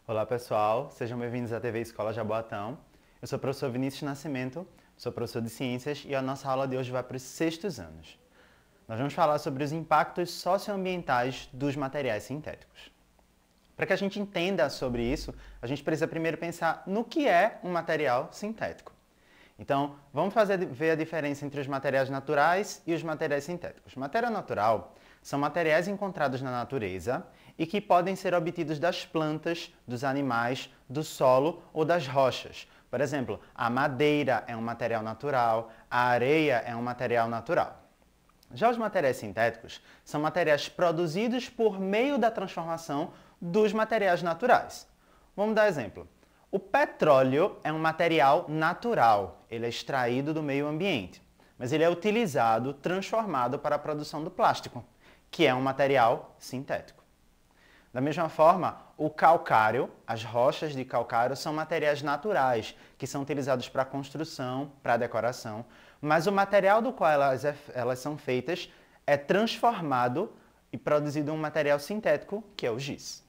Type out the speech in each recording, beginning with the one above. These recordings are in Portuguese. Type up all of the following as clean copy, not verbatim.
Olá pessoal, sejam bem-vindos à TV Escola Jaboatão. Eu sou o professor Vinícius Nascimento, sou professor de Ciências e a nossa aula de hoje vai para os sextos anos. Nós vamos falar sobre os impactos socioambientais dos materiais sintéticos. Para que a gente entenda sobre isso, a gente precisa primeiro pensar no que é um material sintético. Então, vamos ver a diferença entre os materiais naturais e os materiais sintéticos. Matéria natural são materiais encontrados na natureza e que podem ser obtidos das plantas, dos animais, do solo ou das rochas. Por exemplo, a madeira é um material natural, a areia é um material natural. Já os materiais sintéticos são materiais produzidos por meio da transformação dos materiais naturais. Vamos dar exemplo. O petróleo é um material natural, ele é extraído do meio ambiente, mas ele é utilizado, transformado para a produção do plástico, que é um material sintético. Da mesma forma, o calcário, as rochas de calcário são materiais naturais, que são utilizados para construção, para decoração, mas o material do qual elas são feitas é transformado e produzido um material sintético, que é o giz.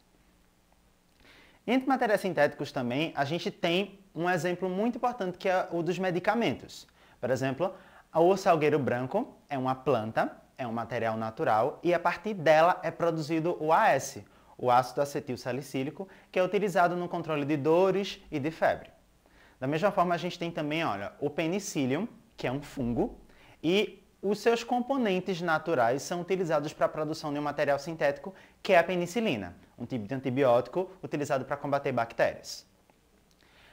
Entre materiais sintéticos também, a gente tem um exemplo muito importante que é o dos medicamentos. Por exemplo, o salgueiro branco é uma planta, é um material natural e a partir dela é produzido o AS, o ácido acetil salicílico, que é utilizado no controle de dores e de febre. Da mesma forma, a gente tem também, o penicillium, que é um fungo, e os seus componentes naturais são utilizados para a produção de um material sintético, que é a penicilina, um tipo de antibiótico utilizado para combater bactérias.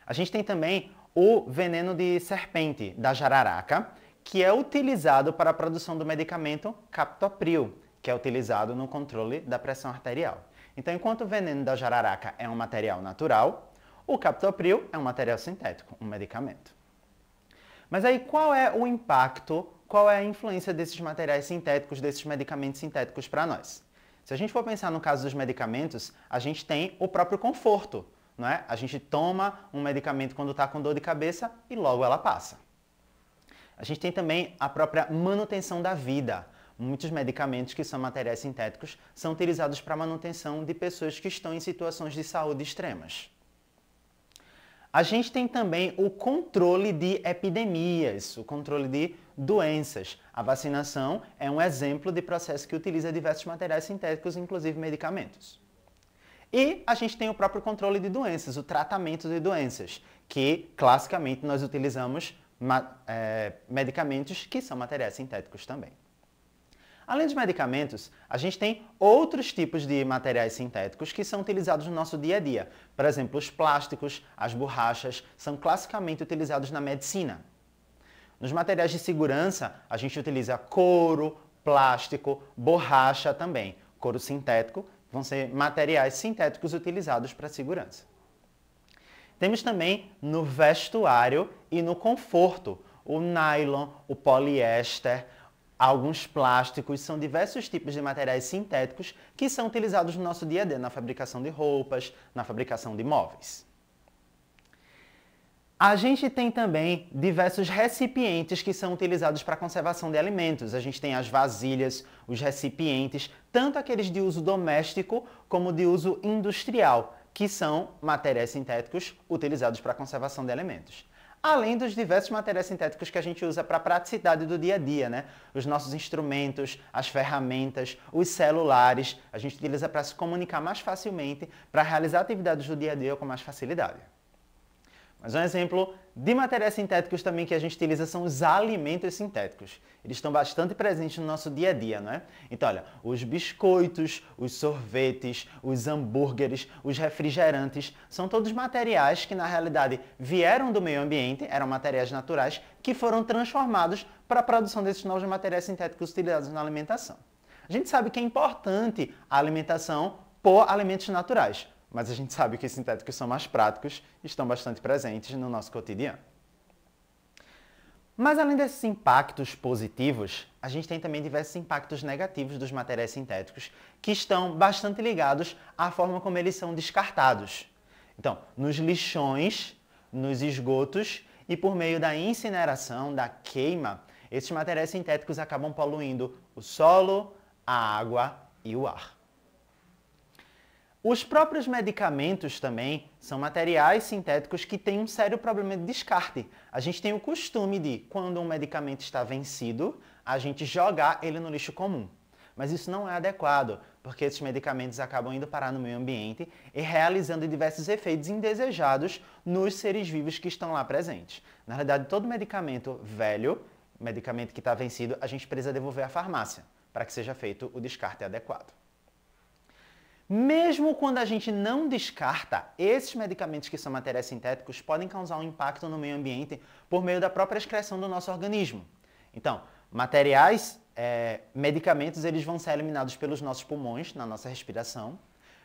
A gente tem também o veneno de serpente, da jararaca, que é utilizado para a produção do medicamento captopril, que é utilizado no controle da pressão arterial. Então, enquanto o veneno da jararaca é um material natural, o captopril é um material sintético, um medicamento. Mas aí qual é o impacto, qual é a influência desses materiais sintéticos, desses medicamentos sintéticos para nós? Se a gente for pensar no caso dos medicamentos, a gente tem o próprio conforto, não é? A gente toma um medicamento quando está com dor de cabeça e logo ela passa. A gente tem também a própria manutenção da vida. Muitos medicamentos que são materiais sintéticos são utilizados para a manutenção de pessoas que estão em situações de saúde extremas. A gente tem também o controle de epidemias, o controle de doenças. A vacinação é um exemplo de processo que utiliza diversos materiais sintéticos, inclusive medicamentos. E a gente tem o próprio controle de doenças, o tratamento de doenças, que classicamente nós utilizamos medicamentos que são materiais sintéticos também. Além dos medicamentos, a gente tem outros tipos de materiais sintéticos que são utilizados no nosso dia a dia. Por exemplo, os plásticos, as borrachas, são classicamente utilizados na medicina. Nos materiais de segurança, a gente utiliza couro, plástico, borracha também. Couro sintético vão ser materiais sintéticos utilizados para segurança. Temos também no vestuário e no conforto, o nylon, o poliéster, alguns plásticos, são diversos tipos de materiais sintéticos que são utilizados no nosso dia a dia, na fabricação de roupas, na fabricação de móveis. A gente tem também diversos recipientes que são utilizados para a conservação de alimentos. A gente tem as vasilhas, os recipientes, tanto aqueles de uso doméstico como de uso industrial, que são materiais sintéticos utilizados para a conservação de alimentos. Além dos diversos materiais sintéticos que a gente usa para a praticidade do dia a dia, né? Os nossos instrumentos, as ferramentas, os celulares, a gente utiliza para se comunicar mais facilmente, para realizar atividades do dia a dia com mais facilidade. Mas um exemplo de materiais sintéticos também que a gente utiliza são os alimentos sintéticos. Eles estão bastante presentes no nosso dia a dia, não é? Então, olha, os biscoitos, os sorvetes, os hambúrgueres, os refrigerantes, são todos materiais que, na realidade, vieram do meio ambiente, eram materiais naturais, que foram transformados para a produção desses novos materiais sintéticos utilizados na alimentação. A gente sabe que é importante a alimentação por alimentos naturais, mas a gente sabe que os sintéticos são mais práticos e estão bastante presentes no nosso cotidiano. Mas além desses impactos positivos, a gente tem também diversos impactos negativos dos materiais sintéticos que estão bastante ligados à forma como eles são descartados. Então, nos lixões, nos esgotos e por meio da incineração, da queima, esses materiais sintéticos acabam poluindo o solo, a água e o ar. Os próprios medicamentos também são materiais sintéticos que têm um sério problema de descarte. A gente tem o costume de, quando um medicamento está vencido, a gente jogar ele no lixo comum. Mas isso não é adequado, porque esses medicamentos acabam indo parar no meio ambiente e realizando diversos efeitos indesejados nos seres vivos que estão lá presentes. Na realidade, todo medicamento velho, medicamento que está vencido, a gente precisa devolver à farmácia para que seja feito o descarte adequado. Mesmo quando a gente não descarta, esses medicamentos que são materiais sintéticos podem causar um impacto no meio ambiente por meio da própria excreção do nosso organismo. Então, medicamentos, eles vão ser eliminados pelos nossos pulmões, na nossa respiração,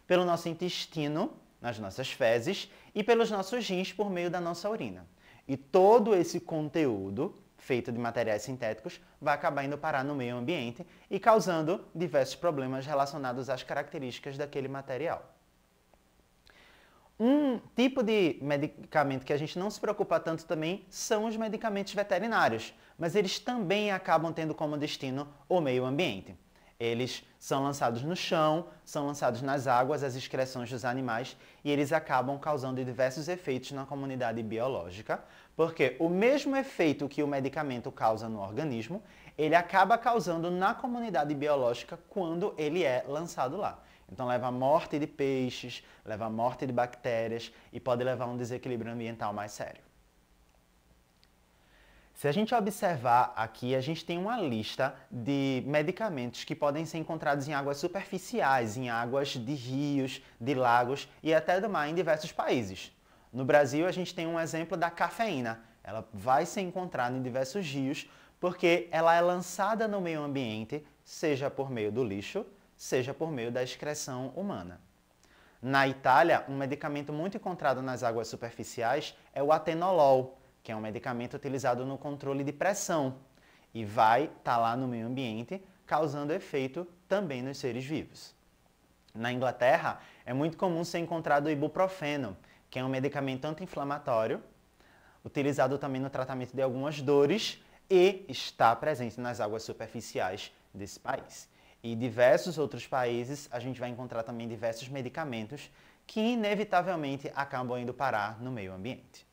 pelo nosso intestino, nas nossas fezes, e pelos nossos rins por meio da nossa urina. E todo esse conteúdo feito de materiais sintéticos vai acabar indo parar no meio ambiente e causando diversos problemas relacionados às características daquele material. Um tipo de medicamento que a gente não se preocupa tanto também são os medicamentos veterinários, mas eles também acabam tendo como destino o meio ambiente. Eles são lançados no chão, são lançados nas águas, as excreções dos animais, e eles acabam causando diversos efeitos na comunidade biológica, porque o mesmo efeito que o medicamento causa no organismo, ele acaba causando na comunidade biológica quando ele é lançado lá. Então leva à morte de peixes, leva à morte de bactérias e pode levar a um desequilíbrio ambiental mais sério. Se a gente observar aqui, a gente tem uma lista de medicamentos que podem ser encontrados em águas superficiais, em águas de rios, de lagos e até do mar em diversos países. No Brasil, a gente tem um exemplo da cafeína. Ela vai ser encontrada em diversos rios porque ela é lançada no meio ambiente, seja por meio do lixo, seja por meio da excreção humana. Na Itália, um medicamento muito encontrado nas águas superficiais é o atenolol, que é um medicamento utilizado no controle de pressão e vai estar lá no meio ambiente, causando efeito também nos seres vivos. Na Inglaterra, é muito comum ser encontrado o ibuprofeno, que é um medicamento anti-inflamatório, utilizado também no tratamento de algumas dores e está presente nas águas superficiais desse país. E em diversos outros países, a gente vai encontrar também diversos medicamentos que inevitavelmente acabam indo parar no meio ambiente.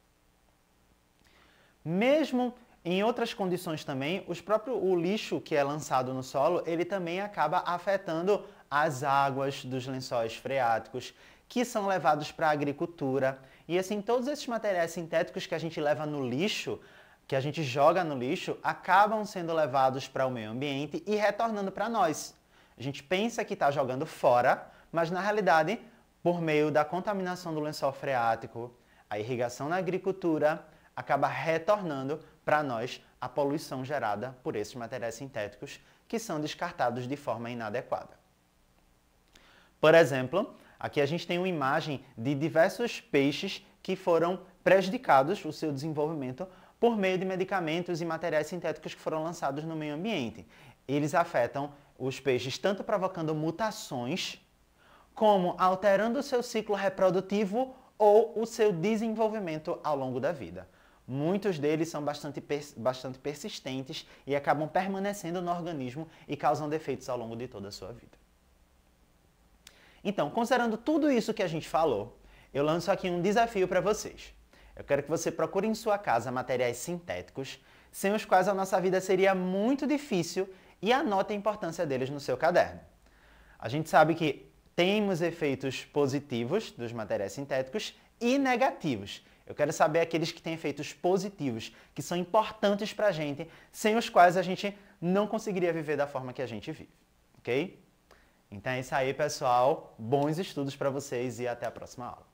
Mesmo em outras condições também, o lixo que é lançado no solo, ele também acaba afetando as águas dos lençóis freáticos, que são levados para a agricultura. E assim, todos esses materiais sintéticos que a gente leva no lixo, que a gente joga no lixo, acabam sendo levados para o meio ambiente e retornando para nós. A gente pensa que está jogando fora, mas na realidade, por meio da contaminação do lençol freático, a irrigação na agricultura, acaba retornando para nós a poluição gerada por esses materiais sintéticos que são descartados de forma inadequada. Por exemplo, aqui a gente tem uma imagem de diversos peixes que foram prejudicados, o seu desenvolvimento, por meio de medicamentos e materiais sintéticos que foram lançados no meio ambiente. Eles afetam os peixes tanto provocando mutações, como alterando o seu ciclo reprodutivo ou o seu desenvolvimento ao longo da vida. Muitos deles são bastante persistentes e acabam permanecendo no organismo e causam defeitos ao longo de toda a sua vida. Então, considerando tudo isso que a gente falou, eu lanço aqui um desafio para vocês. Eu quero que você procure em sua casa materiais sintéticos, sem os quais a nossa vida seria muito difícil, e anote a importância deles no seu caderno. A gente sabe que temos efeitos positivos dos materiais sintéticos e negativos. Eu quero saber aqueles que têm efeitos positivos, que são importantes para a gente, sem os quais a gente não conseguiria viver da forma que a gente vive, ok? Então é isso aí, pessoal. Bons estudos para vocês e até a próxima aula.